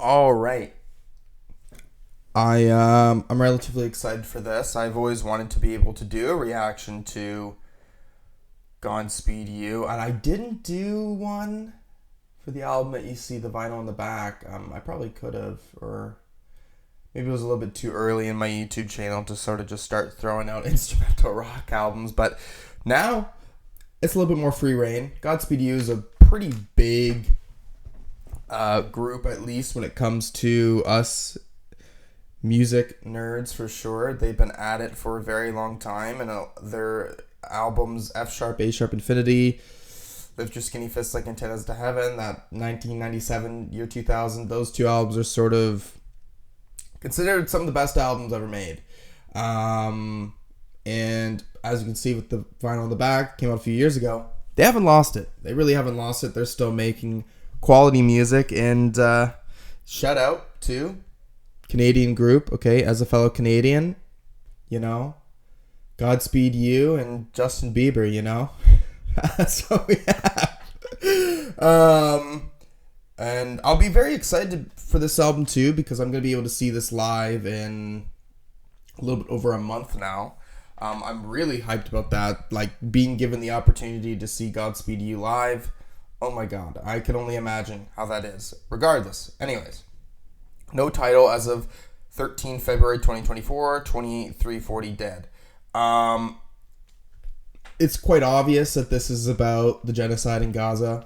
All right. I'm relatively excited for this. I've always wanted to be able to do a reaction to Godspeed You, and I didn't do one for the album that you see the vinyl on the back. I probably could have, or maybe it was a little bit too early in my YouTube channel to sort of just start throwing out instrumental rock albums. But now it's a little bit more free reign. Godspeed You is a pretty big group, at least when it comes to us music nerds, for sure. They've been at it for a very long time, and their albums F Sharp, A Sharp, Infinity, Lift Your Skinny Fist Like Antennas to Heaven, that 1997, year 2000, those two albums are sort of considered some of the best albums ever made. And as you can see with the vinyl on the back, came out a few years ago. They haven't lost it. They really haven't lost it. They're still making quality music, and shout out to Canadian group, okay, as a fellow Canadian, Godspeed You and Justin Bieber, That's what we have. And I'll be very excited for this album too, because I'm going to be able to see this live in a little bit over a month now. I'm really hyped about that, like being given the opportunity to see Godspeed You live. Oh my god, I can only imagine how that is. Regardless, anyways, no title as of 13 February 2024, 2340 dead. It's quite obvious that this is about the genocide in Gaza.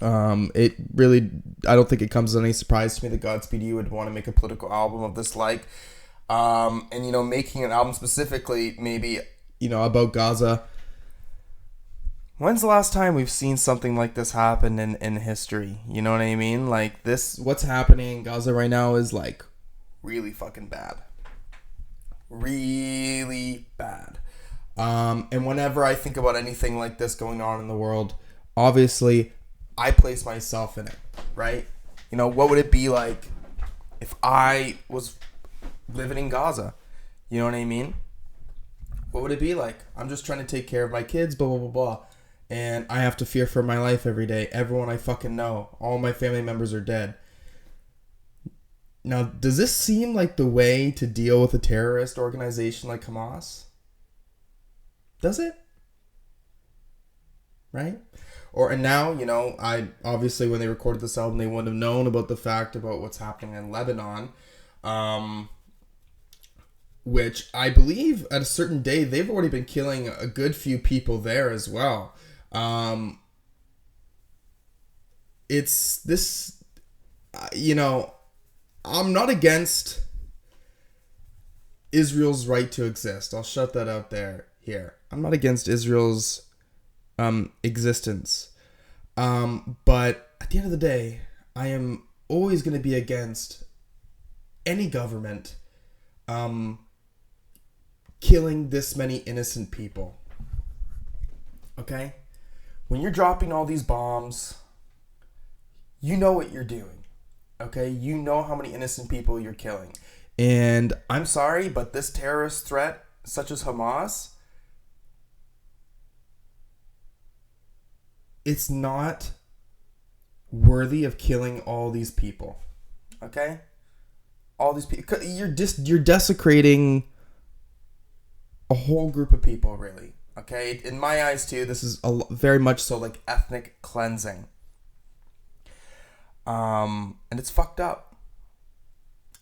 It really, I don't think it comes as any surprise to me that Godspeed You would want to make a political album of this like. And, making an album specifically, maybe, about Gaza. When's the last time we've seen something like this happen in history? You know what I mean? Like, what's happening in Gaza right now is, like, really fucking bad. Really bad. And whenever I think about anything like this going on in the world, obviously, I place myself in it, right? What would it be like if I was living in Gaza? You know what I mean? What would it be like? I'm just trying to take care of my kids, blah, blah, blah, blah. And I have to fear for my life every day. Everyone I fucking know, all my family members are dead. Now, does this seem like the way to deal with a terrorist organization like Hamas? Does it? Right? And now, I obviously, when they recorded this album, they wouldn't have known about the fact about what's happening in Lebanon. Which I believe at a certain day, they've already been killing a good few people there as well. It's this, I'm not against Israel's right to exist. I'll shut that out here. I'm not against Israel's existence. But at the end of the day, I am always going to be against any government killing this many innocent people. Okay? When you're dropping all these bombs, you know what you're doing. Okay? You know how many innocent people you're killing. And I'm sorry, but this terrorist threat, such as Hamas, it's not worthy of killing all these people. Okay? All these people, you're desecrating a whole group of people, really. Okay, in my eyes too, this is very much so like ethnic cleansing, and it's fucked up.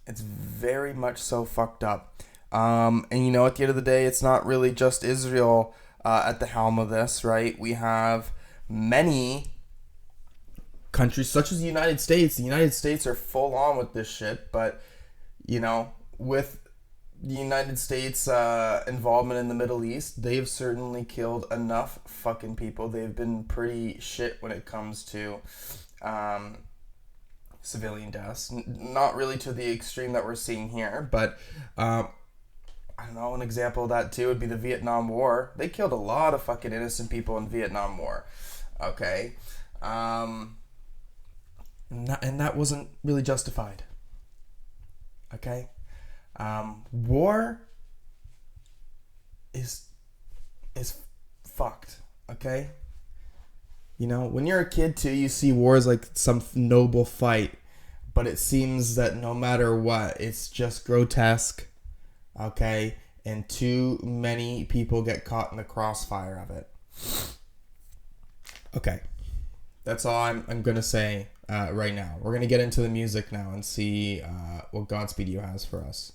It's very much so fucked up. And at the end of the day, it's not really just Israel at the helm of this, right? We have many countries such as the United States. The United States are full on with this shit, but with the United States involvement in the Middle East, they've certainly killed enough fucking people. They've been pretty shit when it comes to civilian deaths. Not really to the extreme that we're seeing here, but I don't know, an example of that too would be the Vietnam War. They killed a lot of fucking innocent people in Vietnam War. Okay? And that wasn't really justified. Okay? War is fucked, okay? When you're a kid too, you see war as like some noble fight, but it seems that no matter what, it's just grotesque, okay? And too many people get caught in the crossfire of it. Okay. That's all I'm going to say right now. We're going to get into the music now and see what Godspeed You has for us.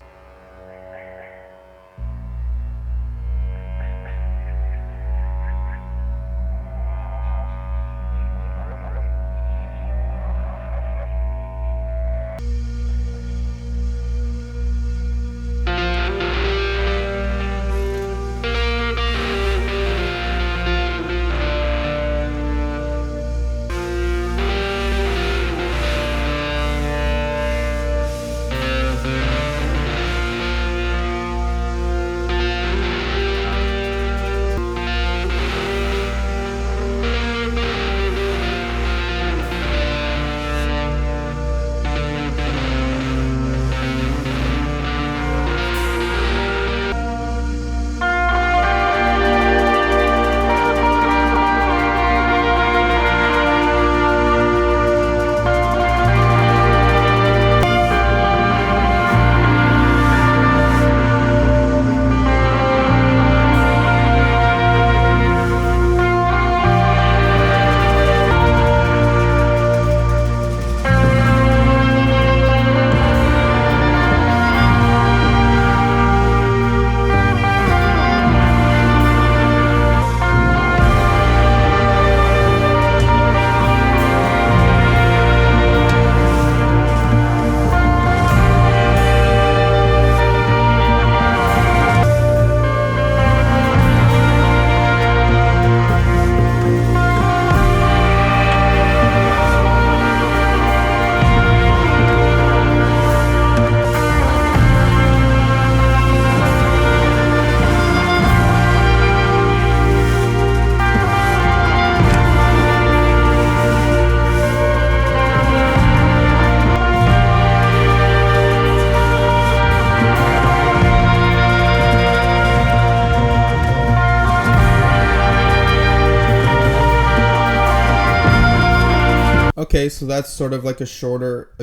Okay, so that's sort of like a short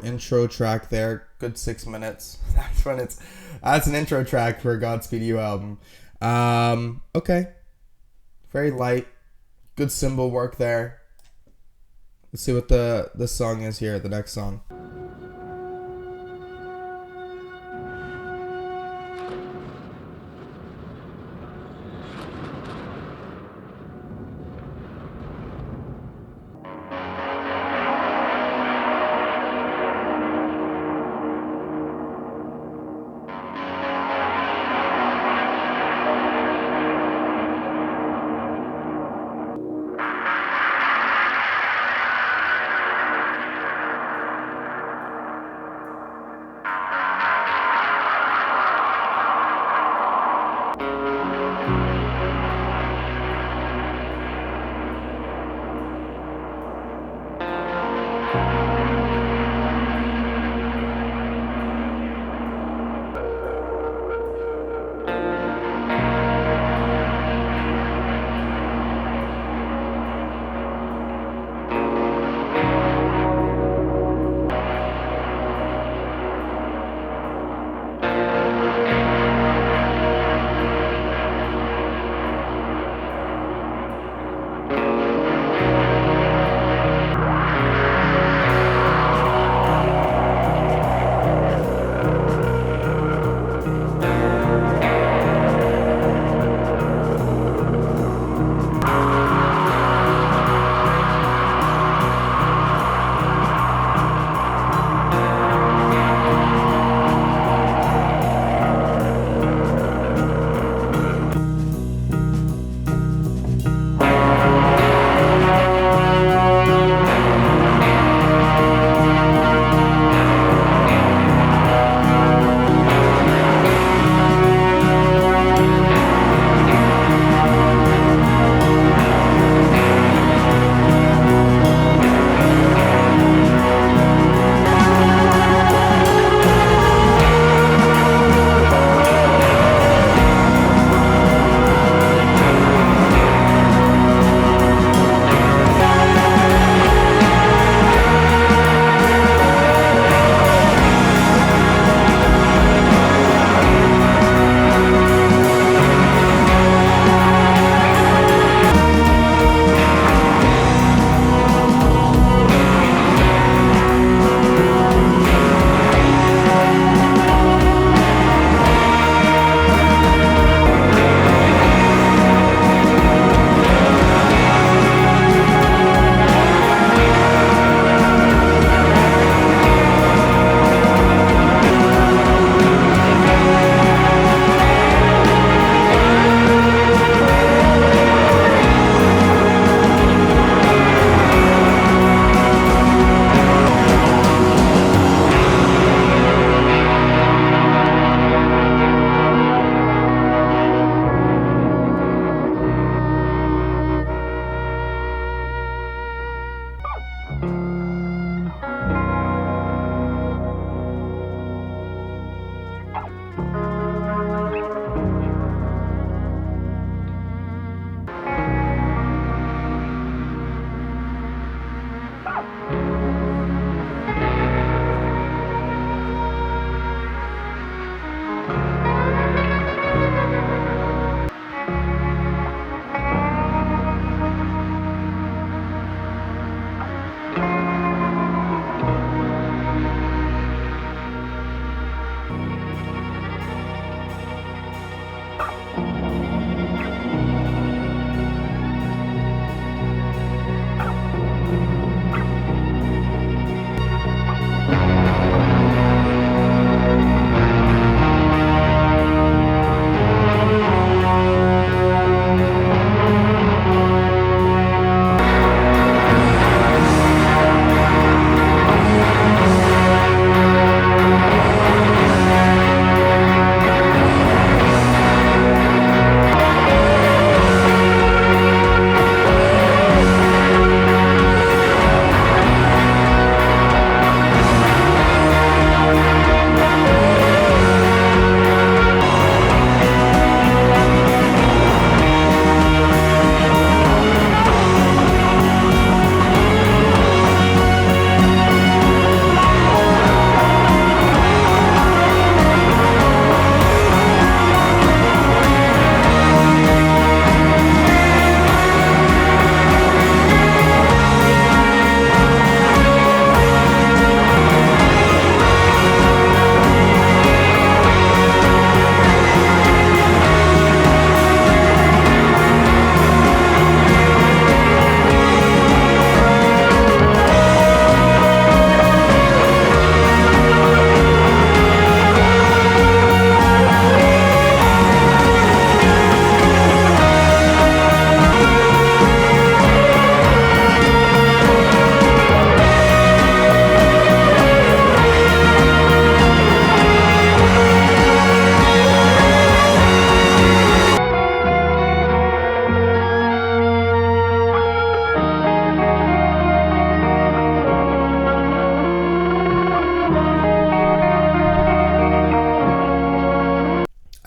intro track there. Good 6 minutes. That's an intro track for a Godspeed You album. Okay. Very light. Good cymbal work there. Let's see what the song is here, the next song.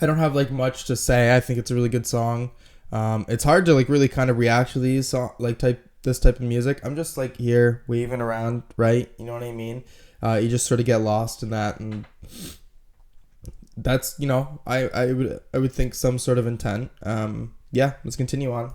I don't have like much to say. I think it's a really good song. It's hard to like really kind of react to these this type of music. I'm just like here waving around, right? You know what I mean? You just sort of get lost in that, and that's I would think some sort of intent. Yeah, let's continue on.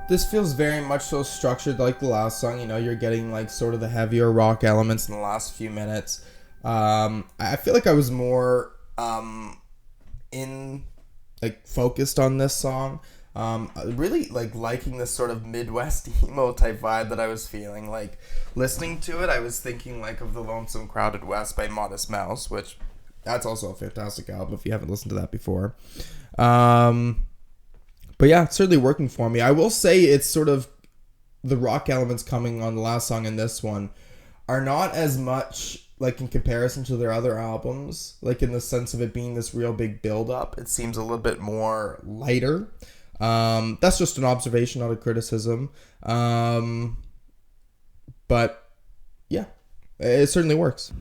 This feels very much so structured like the last song. You know, you're getting like sort of the heavier rock elements in the last few minutes. I feel like I was more in like focused on this song. Really like liking this sort of Midwest emo type vibe that I was feeling. Like listening to it, I was thinking like of the Lonesome Crowded West by Modest Mouse, which that's also a fantastic album if you haven't listened to that before. But yeah, it's certainly working for me. I will say it's sort of the rock elements coming on the last song and this one are not as much like in comparison to their other albums, like in the sense of it being this real big build up. It seems a little bit more lighter. That's just an observation, not a criticism. But yeah, it certainly works.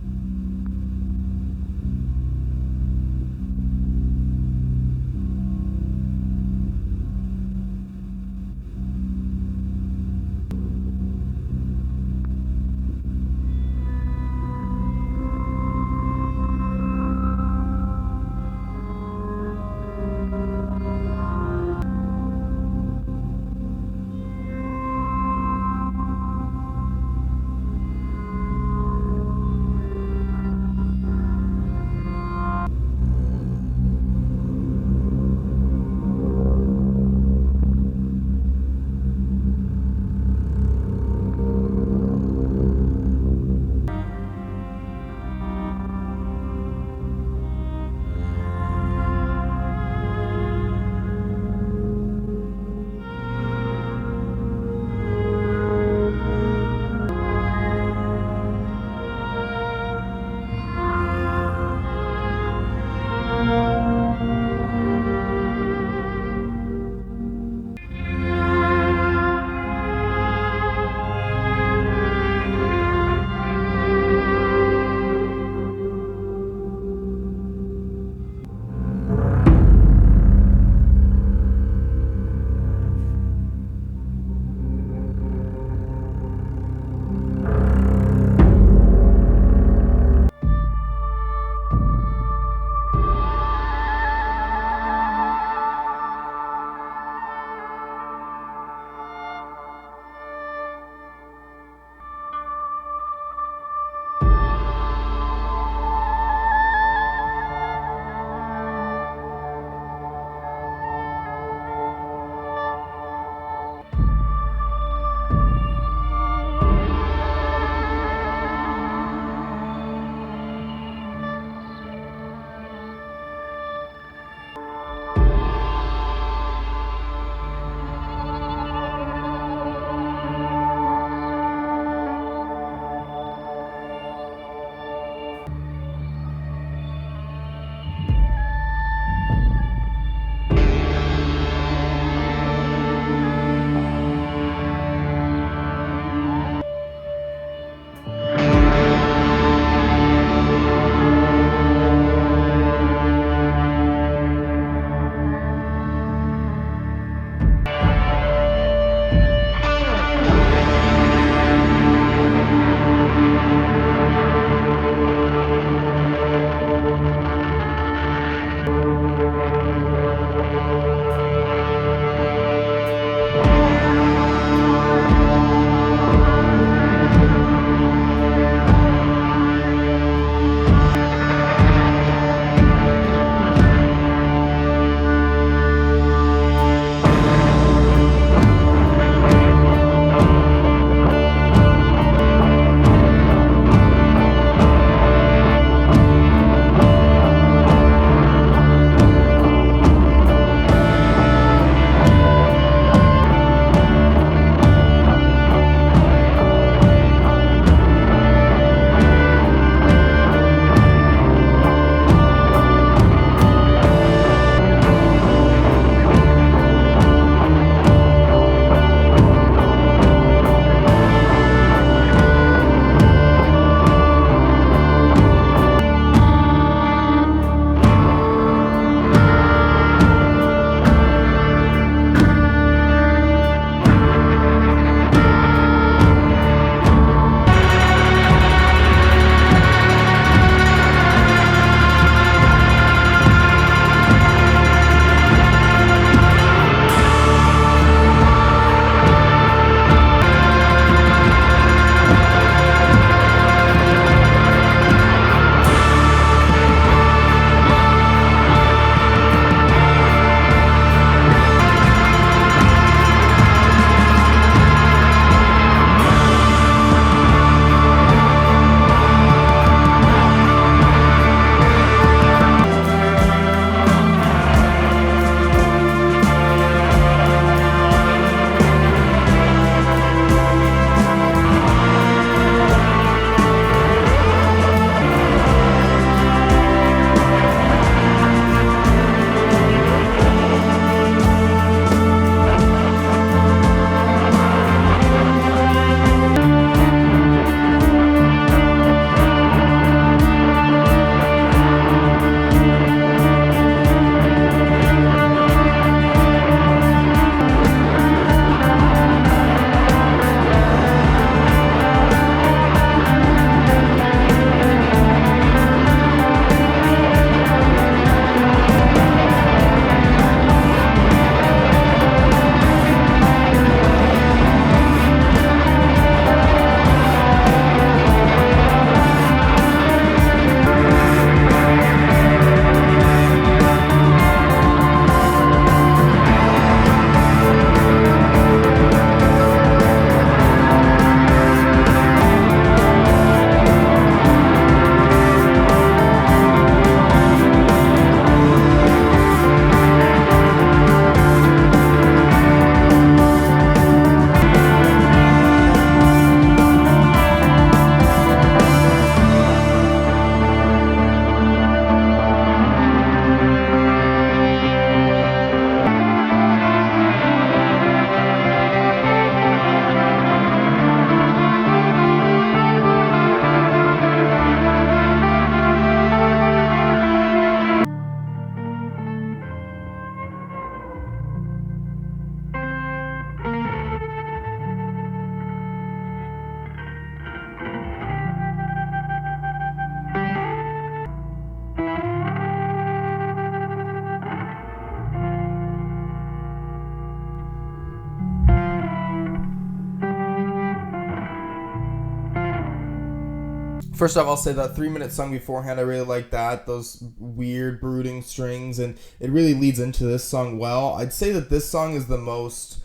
First off, I'll say that 3-minute song beforehand, I really like that. Those weird, brooding strings, and it really leads into this song well. I'd say that this song is the most...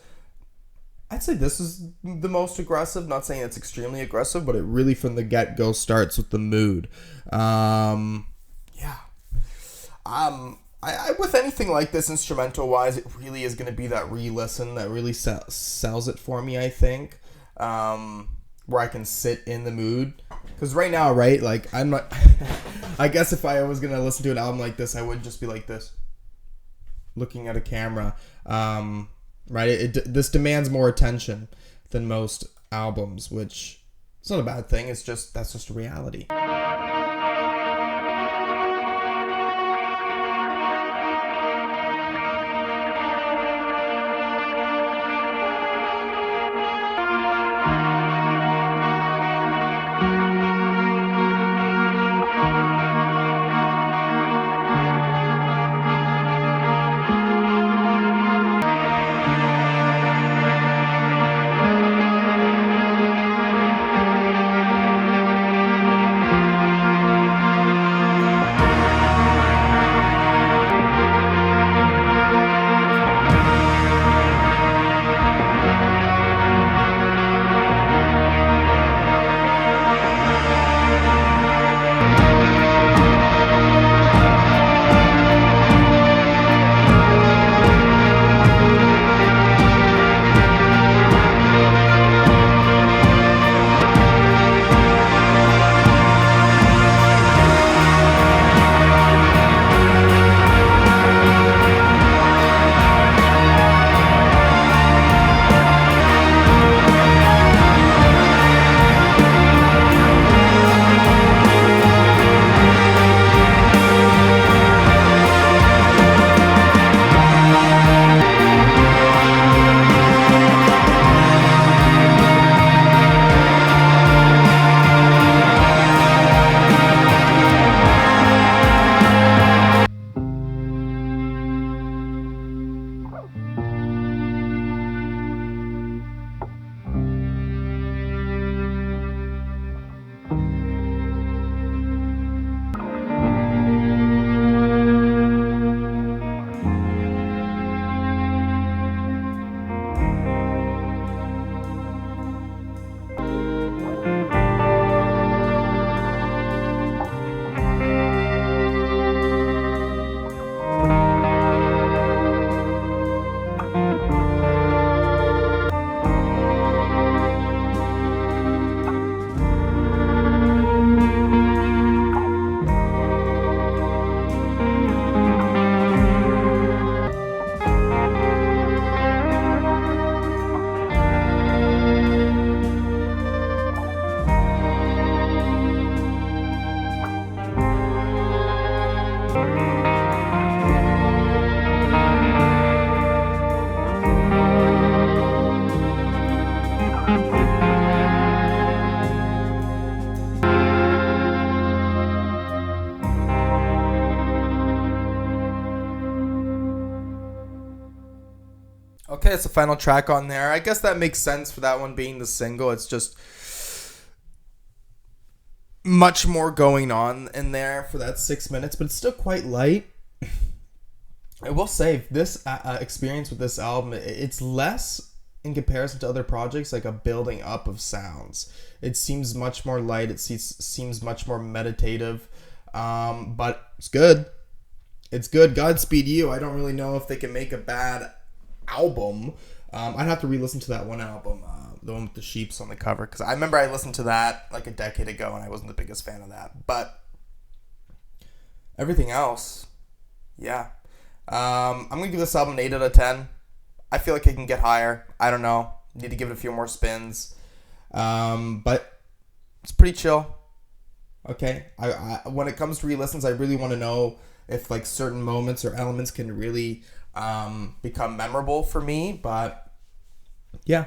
I'd say this is the most aggressive. Not saying it's extremely aggressive, but it really, from the get-go, starts with the mood. With anything like this, instrumental-wise, it really is going to be that re-listen that really sells it for me, I think. Where I can sit in the mood. Because right now, right, like, I'm not... I guess if I was going to listen to an album like this, I would just be like this. Looking at a camera. Right? This demands more attention than most albums, which is not a bad thing. It's just... That's just a reality. Okay, it's the final track on there. I guess that makes sense for that one being the single. It's just much more going on in there for that 6 minutes, but it's still quite light. I will say, this experience with this album, it's less in comparison to other projects, like a building up of sounds. It seems much more light. It seems much more meditative, but it's good. It's good. Godspeed You. I don't really know if they can make a bad album. I'd have to re-listen to that one album, the one with the sheeps on the cover, because I remember I listened to that like a decade ago and I wasn't the biggest fan of that. But everything else, yeah. I'm gonna give this album an 8 out of 10. I feel like it can get higher. I don't know. Need to give it a few more spins. But it's pretty chill. Okay. I when it comes to re-listens, I really want to know if like certain moments or elements can really become memorable for me. But yeah.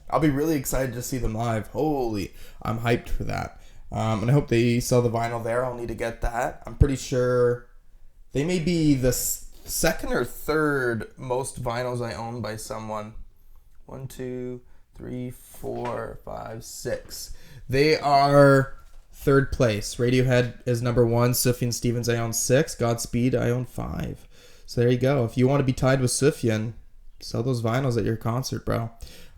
I'll be really excited to see them live. Holy, I'm hyped for that. And I hope they sell the vinyl there. I'll need to get that. I'm pretty sure they may be the second or third most vinyls I own by someone. 1, 2, 3, 4, 5, 6. They are Third place, Radiohead is number 1. Sufjan Stevens, I own 6. Godspeed, I own 5. So there you go. If you want to be tied with Sufjan, sell those vinyls at your concert, bro.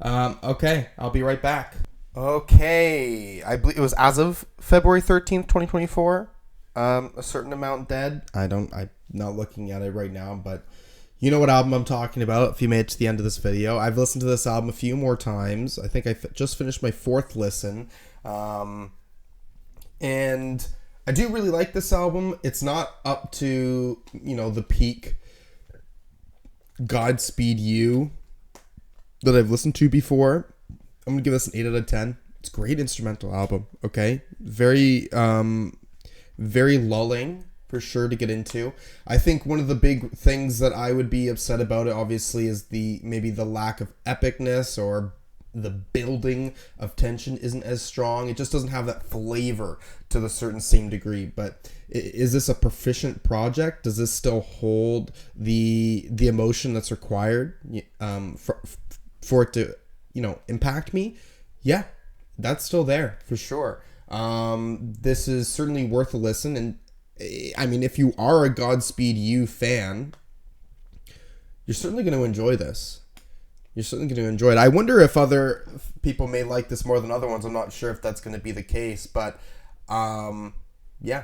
Okay, I'll be right back. Okay, I believe it was as of February 13th, 2024. A certain amount dead. I'm not looking at it right now, but you know what album I'm talking about if you made it to the end of this video. I've listened to this album a few more times. I think I just finished my 4th listen. And I do really like this album. It's not up to, the peak Godspeed You that I've listened to before. I'm going to give this an 8 out of 10. It's a great instrumental album, okay? Very, very lulling, for sure, to get into. I think one of the big things that I would be upset about it, obviously, is maybe the lack of epicness, or the building of tension isn't as strong. It just doesn't have that flavor to the certain same degree. But is this a proficient project? Does this still hold the emotion that's required for it to impact me? Yeah, that's still there for sure. This is certainly worth a listen. And I mean, if you are a Godspeed You fan, you're certainly going to enjoy this. You're certainly going to enjoy it. I wonder if other people may like this more than other ones. I'm not sure if that's going to be the case, but yeah,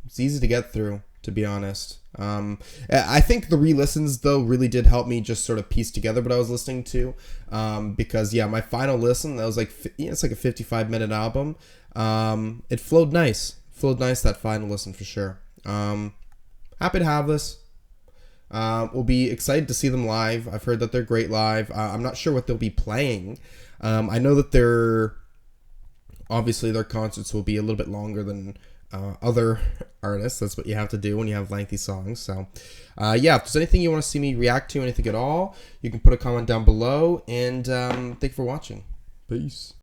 it's easy to get through, to be honest. I think the re-listens, though, really did help me just sort of piece together what I was listening to, because, yeah, my final listen, that was it's like a 55-minute album. It flowed nice. That final listen, for sure. Happy to have this. We'll be excited to see them live. I've heard that they're great live. I'm not sure what they'll be playing. I know that obviously their concerts will be a little bit longer than other artists. That's what you have to do when you have lengthy songs. So yeah, if there's anything you want to see me react to, anything at all, you can put a comment down below. And thank you for watching. Peace.